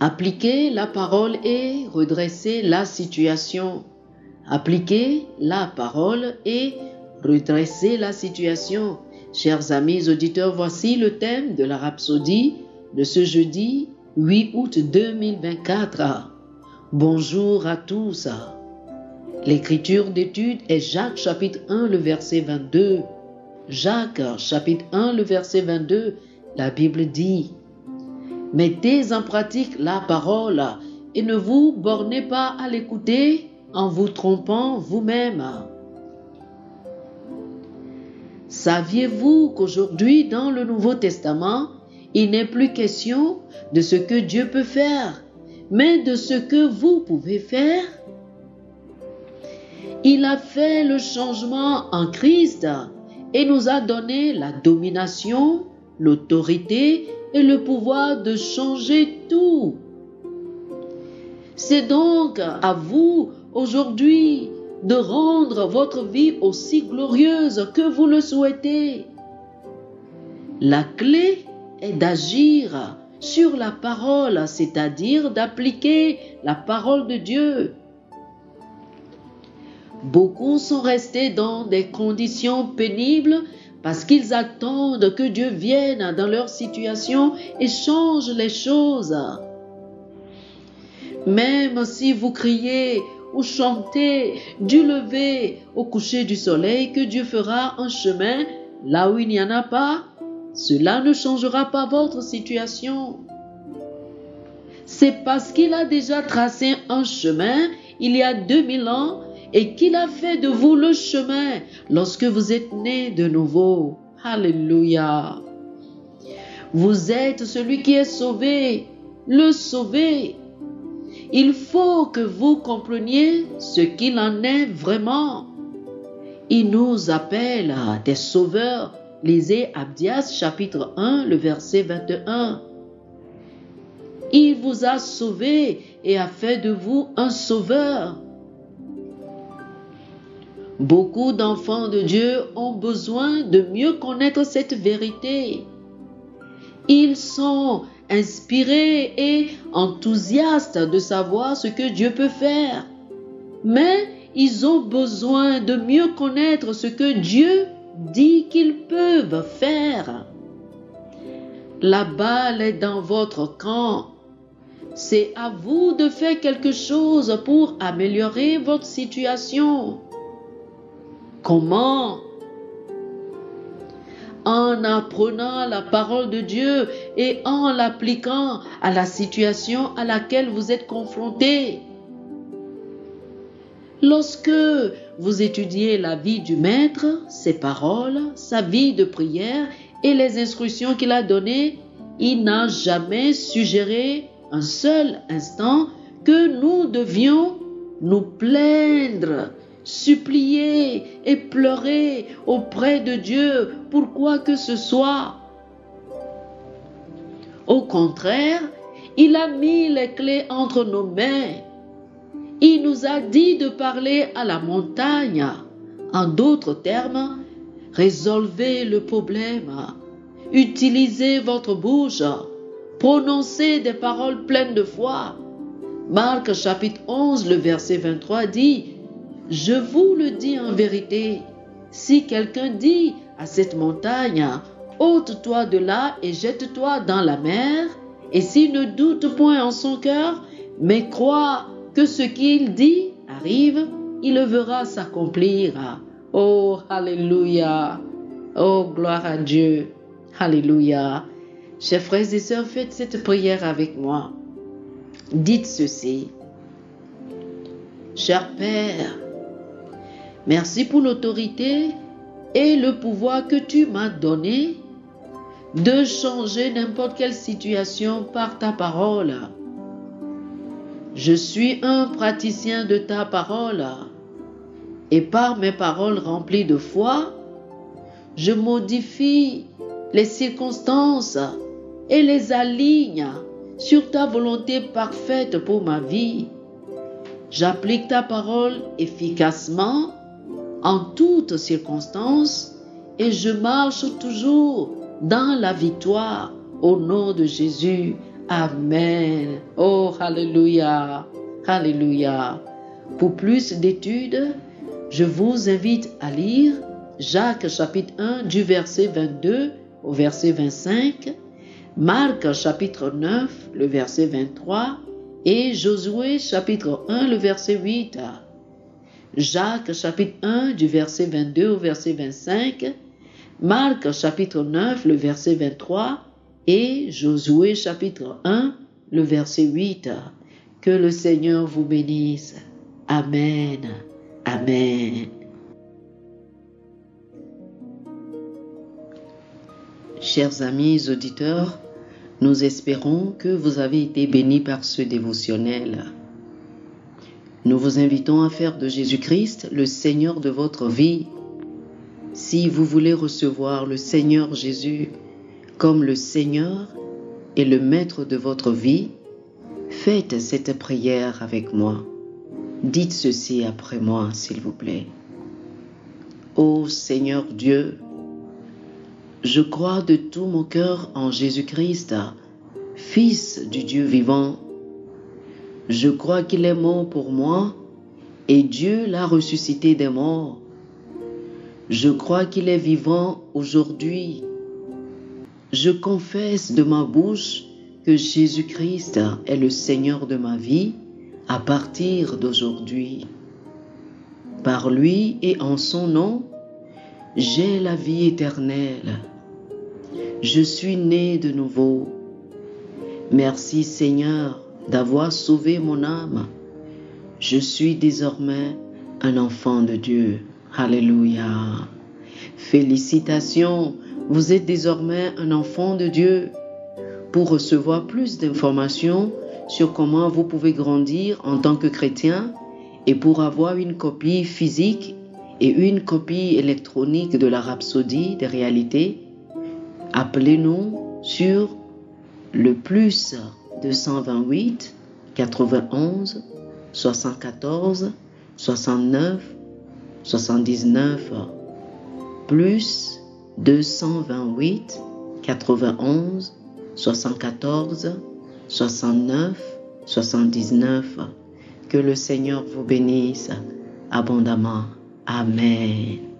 Appliquer la parole et redresser la situation. Appliquer la parole et redresser la situation. Chers amis auditeurs, voici le thème de la rhapsodie de ce jeudi 8 août 2024. Bonjour à tous. L'écriture d'étude est Jacques chapitre 1, le verset 22. Jacques chapitre 1, le verset 22, la Bible dit: mettez en pratique la parole et ne vous bornez pas à l'écouter en vous trompant vous-même. Saviez-vous qu'aujourd'hui, dans le Nouveau Testament, il n'est plus question de ce que Dieu peut faire, mais de ce que vous pouvez faire? Il a fait le changement en Christ et nous a donné la domination, l'autorité et le pouvoir de changer tout. C'est donc à vous aujourd'hui de rendre votre vie aussi glorieuse que vous le souhaitez. La clé est d'agir sur la parole, c'est-à-dire d'appliquer la parole de Dieu. Beaucoup sont restés dans des conditions pénibles parce qu'ils attendent que Dieu vienne dans leur situation et change les choses. Même si vous criez ou chantez du lever au coucher du soleil que Dieu fera un chemin là où il n'y en a pas, cela ne changera pas votre situation. C'est parce qu'il a déjà tracé un chemin il y a 2000 ans et qu'il a fait de vous le chemin lorsque vous êtes né de nouveau. Alléluia. Vous êtes celui qui est sauvé, le sauvé. Il faut que vous compreniez ce qu'il en est vraiment. Il nous appelle des sauveurs. Lisez Abdias chapitre 1, le verset 21. Il vous a sauvé et a fait de vous un sauveur. Beaucoup d'enfants de Dieu ont besoin de mieux connaître cette vérité. Ils sont inspirés et enthousiastes de savoir ce que Dieu peut faire. Mais ils ont besoin de mieux connaître ce que Dieu dit qu'ils peuvent faire. La balle est dans votre camp. C'est à vous de faire quelque chose pour améliorer votre situation. Comment? En apprenant la parole de Dieu et en l'appliquant à la situation à laquelle vous êtes confrontés. Lorsque vous étudiez la vie du Maître, ses paroles, sa vie de prière et les instructions qu'il a données, il n'a jamais suggéré un seul instant que nous devions nous plaindre, supplier et pleurer auprès de Dieu pour quoi que ce soit. Au contraire, il a mis les clés entre nos mains. Il nous a dit de parler à la montagne. En d'autres termes, résolvez le problème. Utilisez votre bouche. Prononcez des paroles pleines de foi. Marc chapitre 11, le verset 23 dit: je vous le dis en vérité, si quelqu'un dit à cette montagne, ôte-toi de là et jette-toi dans la mer, et s'il ne doute point en son cœur, mais croit que ce qu'il dit arrive, il le verra s'accomplir. Oh, alléluia. Oh, gloire à Dieu. Alléluia. Chers frères et sœurs, faites cette prière avec moi. Dites ceci. Cher Père, merci pour l'autorité et le pouvoir que tu m'as donné de changer n'importe quelle situation par ta parole. Je suis un praticien de ta parole et par mes paroles remplies de foi, je modifie les circonstances et les aligne sur ta volonté parfaite pour ma vie. J'applique ta parole efficacement en toutes circonstances et je marche toujours dans la victoire au nom de Jésus. Amen. Oh, alléluia. Alléluia. Pour plus d'études, je vous invite à lire Jacques chapitre 1 du verset 22 au verset 25, Marc chapitre 9, le verset 23 et Josué chapitre 1, le verset 8. Jacques chapitre 1 du verset 22 au verset 25, Marc chapitre 9, le verset 23 et Josué chapitre 1, le verset 8. Que le Seigneur vous bénisse. Amen. Amen. Chers amis auditeurs, nous espérons que vous avez été bénis par ce dévotionnel. Nous vous invitons à faire de Jésus-Christ le Seigneur de votre vie. Si vous voulez recevoir le Seigneur Jésus comme le Seigneur et le Maître de votre vie, faites cette prière avec moi. Dites ceci après moi, s'il vous plaît. Ô Seigneur Dieu, je crois de tout mon cœur en Jésus-Christ, Fils du Dieu vivant. Je crois qu'il est mort pour moi et Dieu l'a ressuscité des morts. Je crois qu'il est vivant aujourd'hui. Je confesse de ma bouche que Jésus-Christ est le Seigneur de ma vie à partir d'aujourd'hui. Par lui et en son nom, j'ai la vie éternelle. Je suis né de nouveau. Merci Seigneur d'avoir sauvé mon âme. Je suis désormais un enfant de Dieu. Alléluia. Félicitations, vous êtes désormais un enfant de Dieu. Pour recevoir plus d'informations sur comment vous pouvez grandir en tant que chrétien et pour avoir une copie physique et une copie électronique de la Rhapsodie des réalités, appelez-nous sur le plus 228 91 74 69 79 plus 228 91 74 69 79. Que le Seigneur vous bénisse abondamment. Amen.